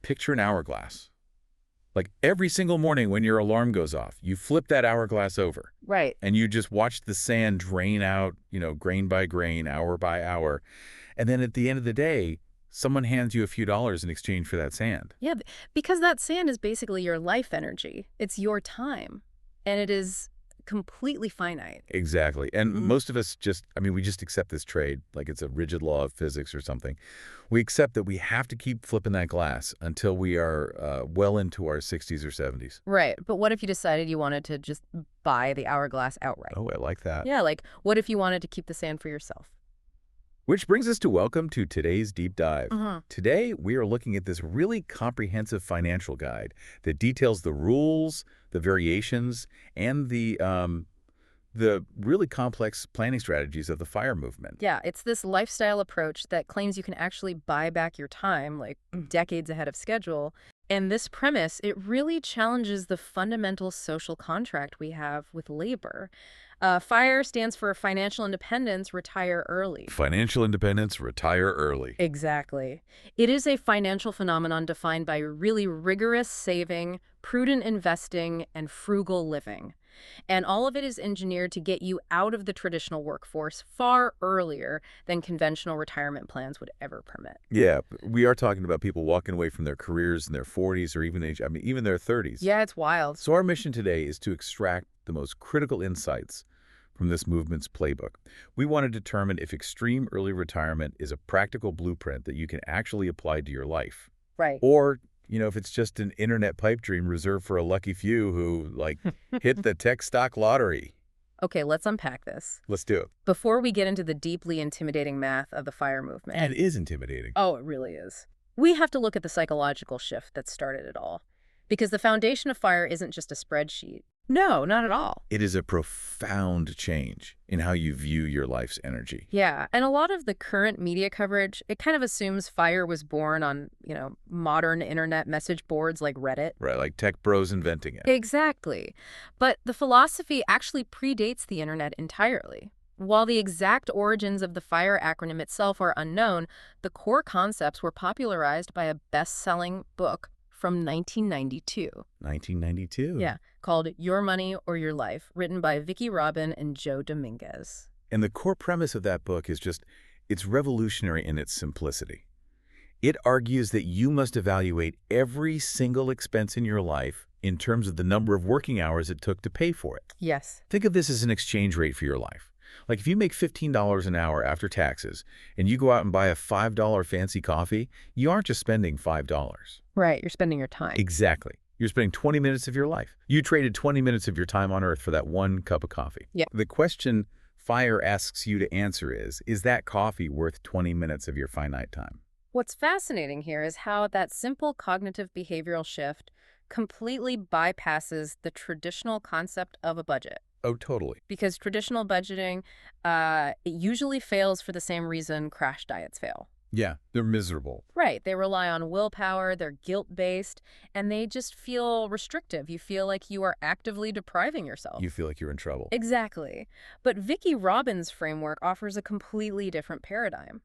picture an hourglass. Like every single morning when your alarm goes off, you flip that hourglass over. Right. And you just watch the sand drain out, grain by grain, hour by hour. And then at the end of the day, someone hands you a few dollars in exchange for that sand. Yeah, because that sand is basically your life energy. It's your time. And it is completely finite. Exactly. And most of us we just accept this trade like it's a rigid law of physics or something. We accept that we have to keep flipping that glass until we are well into our 60s or 70s. Right. But what if you decided you wanted to just buy the hourglass outright? Oh, I like that. Yeah, like what if you wanted to keep the sand for yourself? Which brings us to welcome to today's deep dive. Today, we are looking at this really comprehensive financial guide that details the rules, the variations, and the really complex planning strategies of the FIRE movement. Yeah, it's this lifestyle approach that claims you can actually buy back your time, like decades ahead of schedule. And this premise, it really challenges the fundamental social contract we have with labor. FIRE stands for Financial Independence, Retire Early. Financial independence, retire early. Exactly. It is a financial phenomenon defined by really rigorous saving, prudent investing, and frugal living. And all of it is engineered to get you out of the traditional workforce far earlier than conventional retirement plans would ever permit. Yeah, we are talking about people walking away from their careers in their 40s or even their 30s. Yeah, it's wild. So our mission today is to extract the most critical insights from this movement's playbook. We want to determine if extreme early retirement is a practical blueprint that you can actually apply to your life. Right. Or, if it's just an internet pipe dream reserved for a lucky few who, hit the tech stock lottery. Okay, let's unpack this. Let's do it. Before we get into the deeply intimidating math of the FIRE movement. And it is intimidating. Oh, it really is. We have to look at the psychological shift that started it all. Because the foundation of FIRE isn't just a spreadsheet. No, not at all. It is a profound change in how you view your life's energy. Yeah, and a lot of the current media coverage, it kind of assumes FIRE was born on, modern internet message boards like Reddit. Right, like tech bros inventing it. Exactly. But the philosophy actually predates the internet entirely. While the exact origins of the FIRE acronym itself are unknown, the core concepts were popularized by a best-selling book from 1992. 1992? Yeah, called Your Money or Your Life, written by Vicki Robin and Joe Dominguez. And the core premise of that book is it's revolutionary in its simplicity. It argues that you must evaluate every single expense in your life in terms of the number of working hours it took to pay for it. Yes. Think of this as an exchange rate for your life. Like if you make $15 an hour after taxes and you go out and buy a $5 fancy coffee, you aren't just spending $5. Right, you're spending your time. Exactly. You're spending 20 minutes of your life. You traded 20 minutes of your time on Earth for that one cup of coffee. Yeah. The question FIRE asks you to answer is that coffee worth 20 minutes of your finite time? What's fascinating here is how that simple cognitive behavioral shift completely bypasses the traditional concept of a budget. Oh, totally. Because traditional budgeting, it usually fails for the same reason crash diets fail. Yeah, they're miserable. Right. They rely on willpower, they're guilt-based, and they just feel restrictive. You feel like you are actively depriving yourself. You feel like you're in trouble. Exactly. But Vicki Robin's framework offers a completely different paradigm.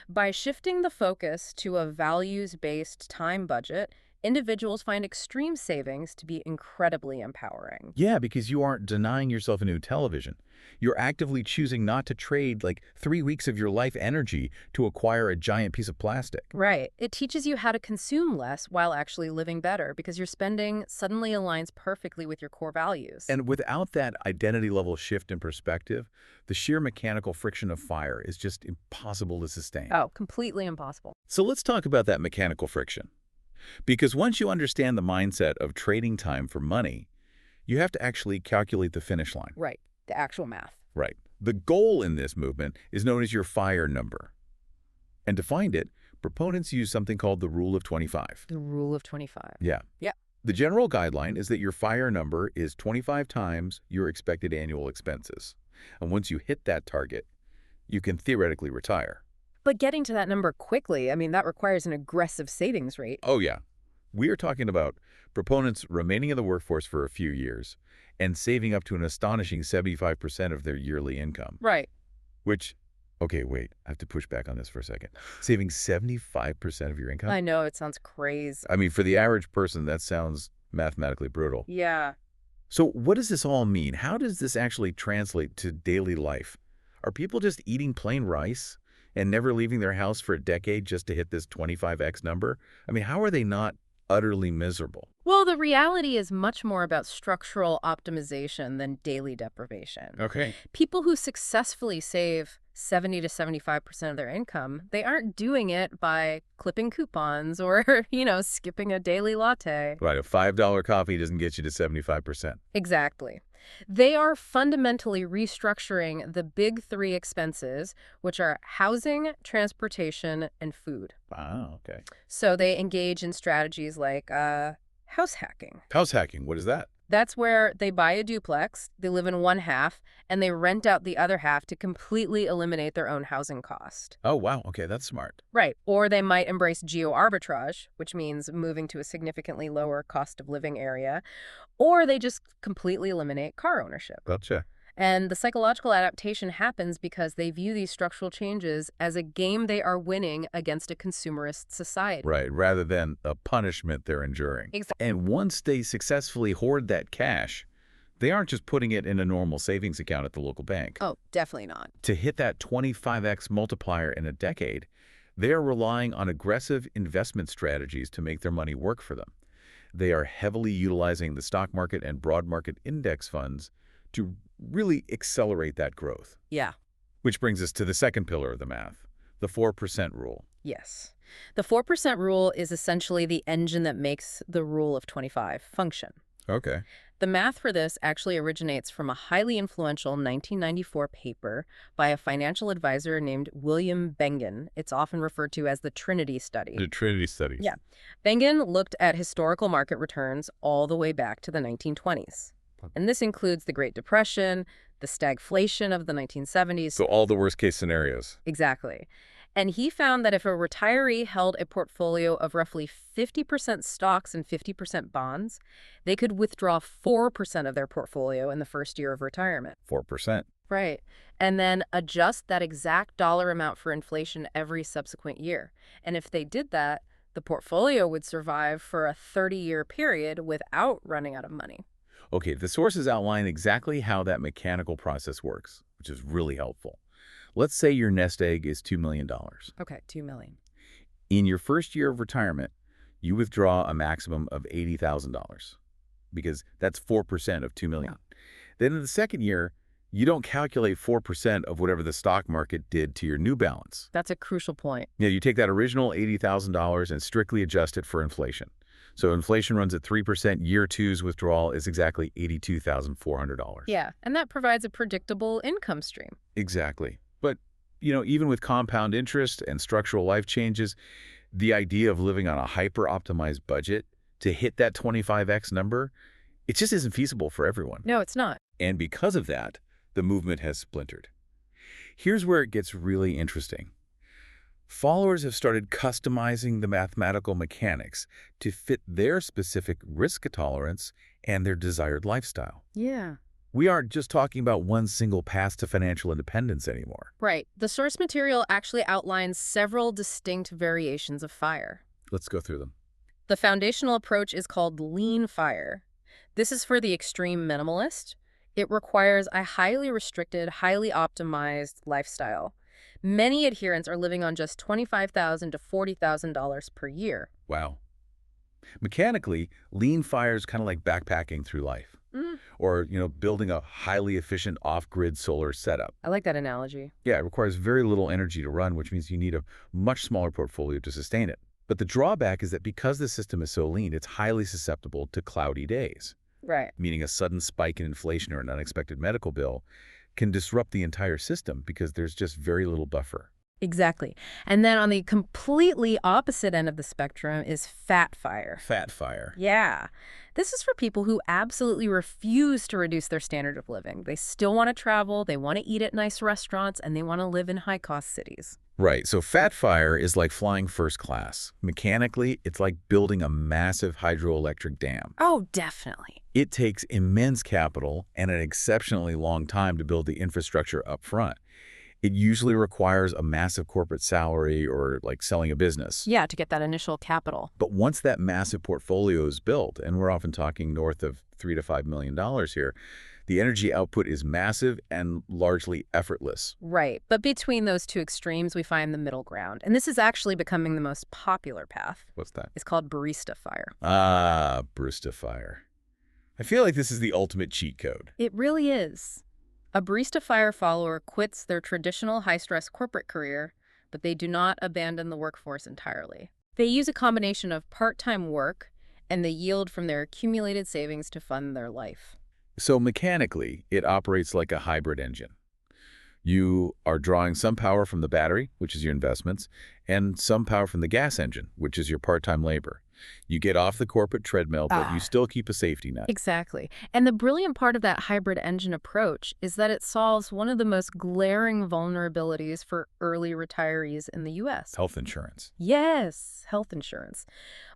By shifting the focus to a values-based time budget, individuals find extreme savings to be incredibly empowering. Yeah, because you aren't denying yourself a new television. You're actively choosing not to trade 3 weeks of your life energy to acquire a giant piece of plastic. Right. It teaches you how to consume less while actually living better because your spending suddenly aligns perfectly with your core values. And without that identity level shift in perspective, the sheer mechanical friction of FIRE is just impossible to sustain. Oh, completely impossible. So let's talk about that mechanical friction. Because once you understand the mindset of trading time for money, you have to actually calculate the finish line. Right. The actual math. Right. The goal in this movement is known as your FIRE number. And to find it, proponents use something called the Rule of 25. The Rule of 25. Yeah. Yeah. The general guideline is that your FIRE number is 25 times your expected annual expenses. And once you hit that target, you can theoretically retire. But getting to that number quickly, that requires an aggressive savings rate. Oh, yeah. We are talking about proponents remaining in the workforce for a few years and saving up to an astonishing 75% of their yearly income. Right. Which Okay, wait. I have to push back on this for a second. Saving 75% of your income? I know, it sounds crazy. I mean, for the average person, that sounds mathematically brutal. Yeah. So what does this all mean? How does this actually translate to daily life? Are people just eating plain rice and never leaving their house for a decade just to hit this 25x number? I mean, how are they not utterly miserable? Well, the reality is much more about structural optimization than daily deprivation. Okay. People who successfully save 70 to 75% of their income, they aren't doing it by clipping coupons or, skipping a daily latte. Right, a $5 coffee doesn't get you to 75%. Exactly. They are fundamentally restructuring the big three expenses, which are housing, transportation, and food. Wow, okay. So they engage in strategies like house hacking. House hacking, what is that? That's where they buy a duplex, they live in one half, and they rent out the other half to completely eliminate their own housing cost. Oh, wow, okay, that's smart. Right. Or they might embrace geo-arbitrage, which means moving to a significantly lower cost of living area, or they just completely eliminate car ownership. Gotcha. And the psychological adaptation happens because they view these structural changes as a game they are winning against a consumerist society. Right, rather than a punishment they're enduring. Exactly. And once they successfully hoard that cash, they aren't just putting it in a normal savings account at the local bank. Oh, definitely not. To hit that 25x multiplier in a decade, they are relying on aggressive investment strategies to make their money work for them. They are heavily utilizing the stock market and broad market index funds to really accelerate that growth. Yeah. Which brings us to the second pillar of the math, the 4% rule. Yes. The 4% rule is essentially the engine that makes the rule of 25 function. Okay. The math for this actually originates from a highly influential 1994 paper by a financial advisor named William Bengen. It's often referred to as the Trinity study. The Trinity studies. Yeah. Bengen looked at historical market returns all the way back to the 1920s. And this includes the Great Depression, the stagflation of the 1970s. So all the worst case scenarios. Exactly. And he found that if a retiree held a portfolio of roughly 50% stocks and 50% bonds, they could withdraw 4% of their portfolio in the first year of retirement. 4%. Right. And then adjust that exact dollar amount for inflation every subsequent year. And if they did that, the portfolio would survive for a 30-year period without running out of money. Okay, the sources outline exactly how that mechanical process works, which is really helpful. Let's say your nest egg is $2 million. Okay, $2 million. In your first year of retirement, you withdraw a maximum of $80,000 because that's 4% of $2 million. Yeah. Then in the second year, you don't calculate 4% of whatever the stock market did to your new balance. That's a crucial point. Yeah, you take that original $80,000 and strictly adjust it for inflation. So inflation runs at 3%. Year two's withdrawal is exactly $82,400. Yeah, and that provides a predictable income stream. Exactly. But, even with compound interest and structural life changes, the idea of living on a hyper-optimized budget to hit that 25x number, it just isn't feasible for everyone. No, it's not. And because of that, the movement has splintered. Here's where it gets really interesting. Followers have started customizing the mathematical mechanics to fit their specific risk tolerance and their desired lifestyle. Yeah. We aren't just talking about one single path to financial independence anymore. Right. The source material actually outlines several distinct variations of FIRE. Let's go through them. The foundational approach is called lean FIRE. This is for the extreme minimalist. It requires a highly restricted, highly optimized lifestyle. Many adherents are living on just $25,000 to $40,000 per year. Wow. Mechanically, lean FIRE is kind of like backpacking through life. Or, building a highly efficient off-grid solar setup. I like that analogy. Yeah, it requires very little energy to run, which means you need a much smaller portfolio to sustain it. But the drawback is that because the system is so lean, it's highly susceptible to cloudy days. Right. Meaning a sudden spike in inflation or an unexpected medical bill can disrupt the entire system because there's just very little buffer. Exactly. And then on the completely opposite end of the spectrum is fat FIRE. Fat FIRE. Yeah. This is for people who absolutely refuse to reduce their standard of living. They still want to travel, they want to eat at nice restaurants, and they want to live in high-cost cities. Right. So fat FIRE is like flying first class. Mechanically, it's like building a massive hydroelectric dam. Oh, definitely. It takes immense capital and an exceptionally long time to build the infrastructure up front. It usually requires a massive corporate salary or like selling a business. Yeah, to get that initial capital. But once that massive portfolio is built, and we're often talking north of $3 to $5 million here, the energy output is massive and largely effortless. Right. But between those two extremes, we find the middle ground. And this is actually becoming the most popular path. What's that? It's called Barista FIRE. Ah, Barista FIRE. I feel like this is the ultimate cheat code. It really is. A Barista FIRE follower quits their traditional high-stress corporate career, but they do not abandon the workforce entirely. They use a combination of part-time work and the yield from their accumulated savings to fund their life. So mechanically, it operates like a hybrid engine. You are drawing some power from the battery, which is your investments, and some power from the gas engine, which is your part-time labor. You get off the corporate treadmill, but you still keep a safety net. Exactly. And the brilliant part of that hybrid engine approach is that it solves one of the most glaring vulnerabilities for early retirees in the U.S. Health insurance. Yes, health insurance.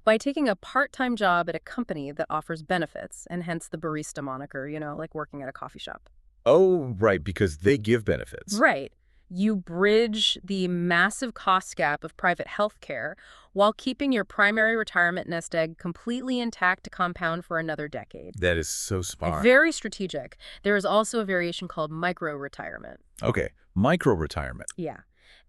By taking a part-time job at a company that offers benefits, and hence the barista moniker, like working at a coffee shop. Oh, right, because they give benefits. Right. You bridge the massive cost gap of private health care while keeping your primary retirement nest egg completely intact to compound for another decade. That is so smart. Very strategic. There is also a variation called micro-retirement. Okay, micro-retirement. Yeah.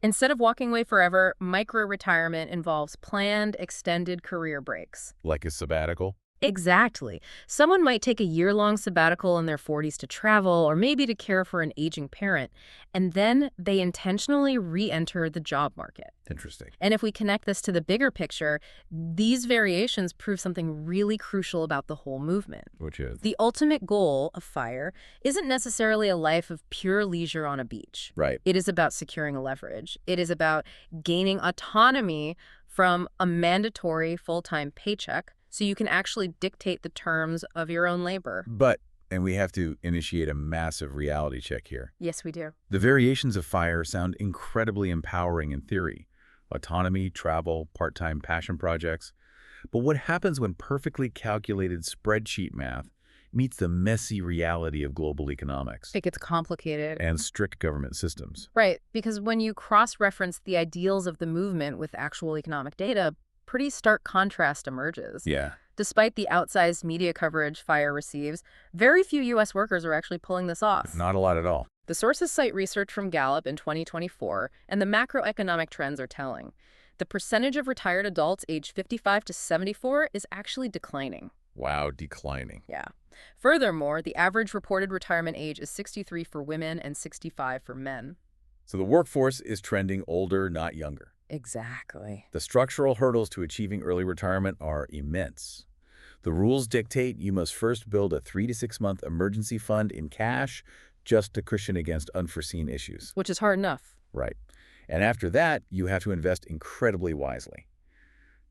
Instead of walking away forever, micro-retirement involves planned, extended career breaks. Like a sabbatical? Exactly. Someone might take a year-long sabbatical in their 40s to travel or maybe to care for an aging parent, and then they intentionally re-enter the job market. Interesting. And if we connect this to the bigger picture, these variations prove something really crucial about the whole movement. Which is? The ultimate goal of FIRE isn't necessarily a life of pure leisure on a beach. Right. It is about securing a leverage. It is about gaining autonomy from a mandatory full-time paycheck, so you can actually dictate the terms of your own labor. But, and we have to initiate a massive reality check here. Yes, we do. The variations of FIRE sound incredibly empowering in theory. Autonomy, travel, part-time passion projects. But what happens when perfectly calculated spreadsheet math meets the messy reality of global economics? It gets complicated. And strict government systems. Right, because when you cross-reference the ideals of the movement with actual economic data, pretty stark contrast emerges. Yeah. Despite the outsized media coverage FIRE receives, very few U.S. workers are actually pulling this off. Not a lot at all. The sources cite research from Gallup in 2024, and the macroeconomic trends are telling. The percentage of retired adults aged 55 to 74 is actually declining. Wow, declining. Yeah. Furthermore, the average reported retirement age is 63 for women and 65 for men. So the workforce is trending older, not younger. Exactly. The structural hurdles to achieving early retirement are immense. The rules dictate you must first build a 3 to 6 month emergency fund in cash just to cushion against unforeseen issues. Which is hard enough. Right. And after that, you have to invest incredibly wisely.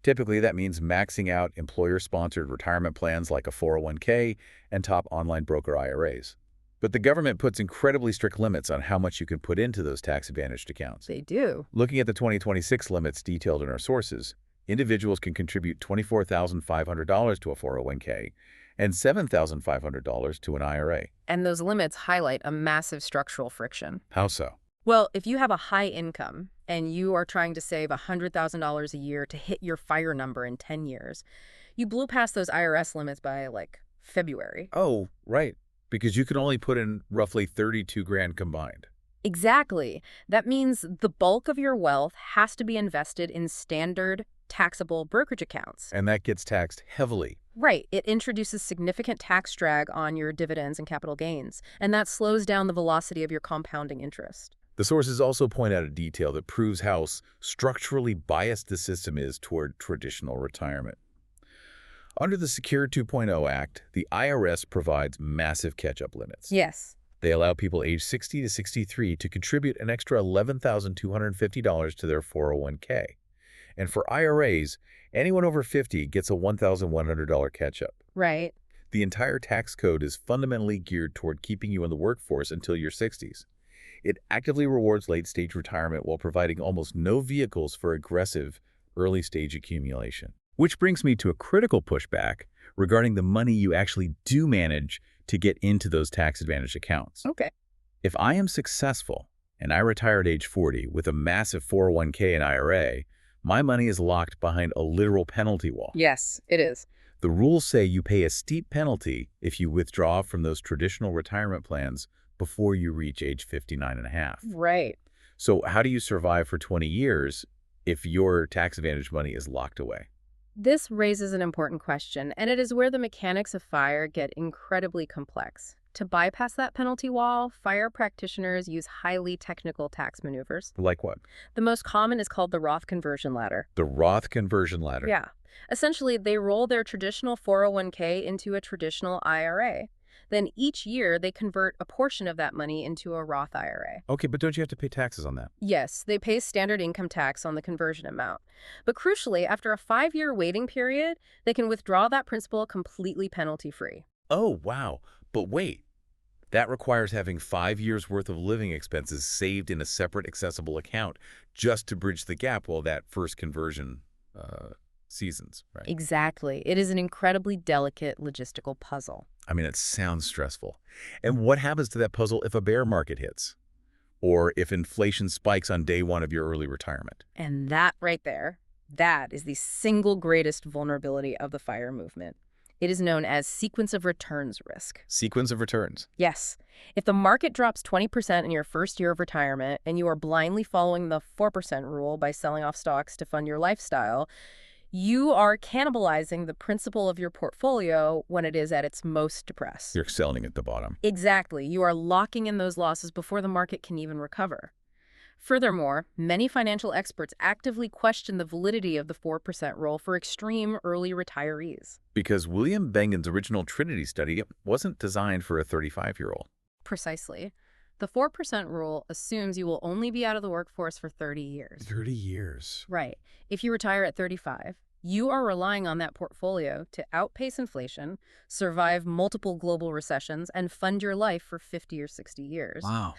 Typically, that means maxing out employer-sponsored retirement plans like a 401k and top online broker IRAs. But the government puts incredibly strict limits on how much you can put into those tax-advantaged accounts. They do. Looking at the 2026 limits detailed in our sources, individuals can contribute $24,500 to a 401k and $7,500 to an IRA. And those limits highlight a massive structural friction. How so? Well, if you have a high income and you are trying to save $100,000 a year to hit your FIRE number in 10 years, you blew past those IRS limits by, February. Oh, right. Because you can only put in roughly 32 grand combined. Exactly. That means the bulk of your wealth has to be invested in standard taxable brokerage accounts. And that gets taxed heavily. Right. It introduces significant tax drag on your dividends and capital gains, and that slows down the velocity of your compounding interest. The sources also point out a detail that proves how structurally biased the system is toward traditional retirement. Under the Secure 2.0 Act, the IRS provides massive catch-up limits. Yes. They allow people aged 60 to 63 to contribute an extra $11,250 to their 401k. And for IRAs, anyone over 50 gets a $1,100 catch-up. Right. The entire tax code is fundamentally geared toward keeping you in the workforce until your 60s. It actively rewards late-stage retirement while providing almost no vehicles for aggressive early-stage accumulation. Which brings me to a critical pushback regarding the money you actually do manage to get into those tax-advantaged accounts. Okay. If I am successful and I retired age 40 with a massive 401k and IRA, my money is locked behind a literal penalty wall. Yes, it is. The rules say you pay a steep penalty if you withdraw from those traditional retirement plans before you reach age 59 and a half. Right. So how do you survive for 20 years if your tax advantage money is locked away? This raises an important question, and it is where the mechanics of FIRE get incredibly complex. To bypass that penalty wall, FIRE practitioners use highly technical tax maneuvers. Like what? The most common is called the Roth conversion ladder. The Roth conversion ladder. Yeah. Essentially, they roll their traditional 401k into a traditional IRA. Then each year, they convert a portion of that money into a Roth IRA. Okay, but don't you have to pay taxes on that? Yes, they pay standard income tax on the conversion amount. But crucially, after a 5-year waiting period, they can withdraw that principal completely penalty-free. Oh, wow. But wait. That requires having 5 years' worth of living expenses saved in a separate accessible account just to bridge the gap while that first conversion seasons, right? Exactly. It is an incredibly delicate logistical puzzle. I mean, it sounds stressful. And what happens to that puzzle if a bear market hits? Or if inflation spikes on day one of your early retirement? And that right there, that is the single greatest vulnerability of the FIRE movement. It is known as sequence of returns risk. Sequence of returns. Yes. If the market drops 20% in your first year of retirement and you are blindly following the 4% rule by selling off stocks to fund your lifestyle, you are cannibalizing the principal of your portfolio when it is at its most depressed. You're selling at the bottom. Exactly. You are locking in those losses before the market can even recover. Furthermore, many financial experts actively question the validity of the 4% rule for extreme early retirees. Because William Bengen's original Trinity study wasn't designed for a 35-year-old. Precisely. The 4% rule assumes you will only be out of the workforce for 30 years. 30 years. Right. If you retire at 35, you are relying on that portfolio to outpace inflation, survive multiple global recessions, and fund your life for 50 or 60 years. Wow.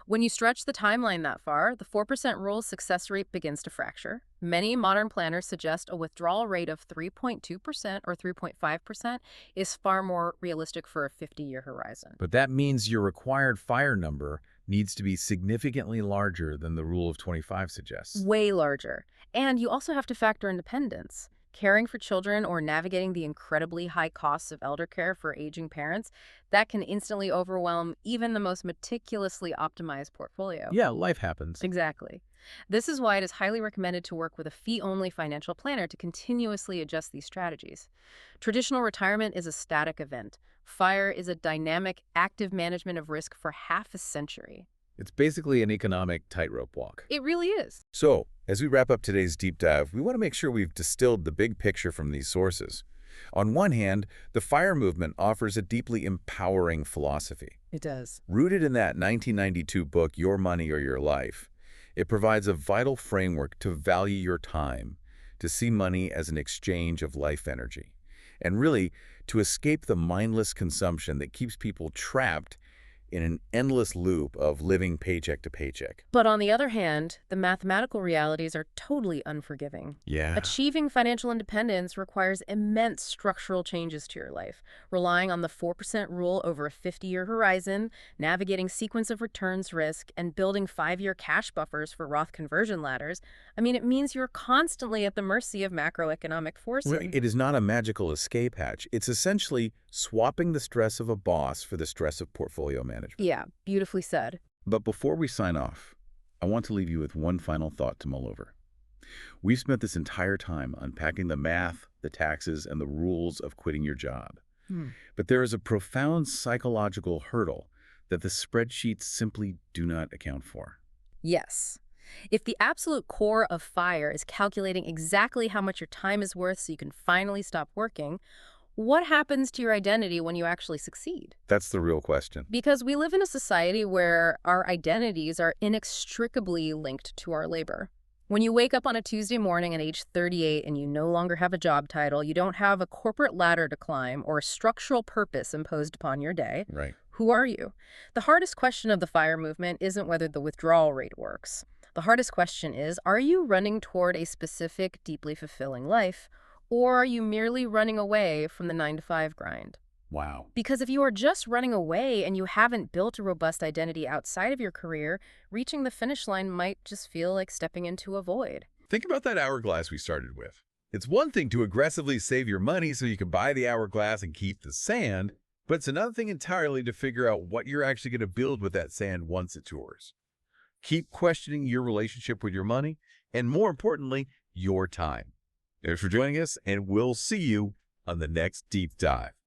When you stretch the timeline that far, the 4% rule's success rate begins to fracture. Many modern planners suggest a withdrawal rate of 3.2% or 3.5% is far more realistic for a 50-year horizon. But that means your required FIRE number needs to be significantly larger than the rule of 25 suggests. Way larger. And you also have to factor in dependence. Caring for children or navigating the incredibly high costs of elder care for aging parents, that can instantly overwhelm even the most meticulously optimized portfolio. Yeah, life happens. Exactly. This is why it is highly recommended to work with a fee-only financial planner to continuously adjust these strategies. Traditional retirement is a static event. FIRE is a dynamic, active management of risk for half a century. It's basically an economic tightrope walk. It really is. So, as we wrap up today's deep dive, we want to make sure we've distilled the big picture from these sources. On one hand, the FIRE movement offers a deeply empowering philosophy. It does. Rooted in that 1992 book, Your Money or Your Life, it provides a vital framework to value your time, to see money as an exchange of life energy, and really to escape the mindless consumption that keeps people trapped in an endless loop of living paycheck to paycheck. But on the other hand, the mathematical realities are totally unforgiving. Yeah. Achieving financial independence requires immense structural changes to your life, relying on the 4% rule over a 50-year horizon, navigating sequence of returns risk, and building 5-year cash buffers for Roth conversion ladders. I mean, it means you're constantly at the mercy of macroeconomic forces. Well, it is not a magical escape hatch. It's essentially swapping the stress of a boss for the stress of portfolio management. Yeah, beautifully said. But before we sign off, I want to leave you with one final thought to mull over. We've spent this entire time unpacking the math, the taxes, and the rules of quitting your job. But there is a profound psychological hurdle that the spreadsheets simply do not account for. Yes. If the absolute core of FIRE is calculating exactly how much your time is worth so you can finally stop working, what happens to your identity when you actually succeed? That's the real question. Because we live in a society where our identities are inextricably linked to our labor. When you wake up on a Tuesday morning at age 38 and you no longer have a job title, you don't have a corporate ladder to climb or a structural purpose imposed upon your day. Right. Who are you? The hardest question of the FIRE movement isn't whether the withdrawal rate works. The hardest question is, are you running toward a specific, deeply fulfilling life, or are you merely running away from the 9-to-5 grind? Wow. Because if you are just running away and you haven't built a robust identity outside of your career, reaching the finish line might just feel like stepping into a void. Think about that hourglass we started with. It's one thing to aggressively save your money so you can buy the hourglass and keep the sand, but it's another thing entirely to figure out what you're actually going to build with that sand once it's yours. Keep questioning your relationship with your money, and more importantly, your time. Thanks for joining us, and we'll see you on the next Deep Dive.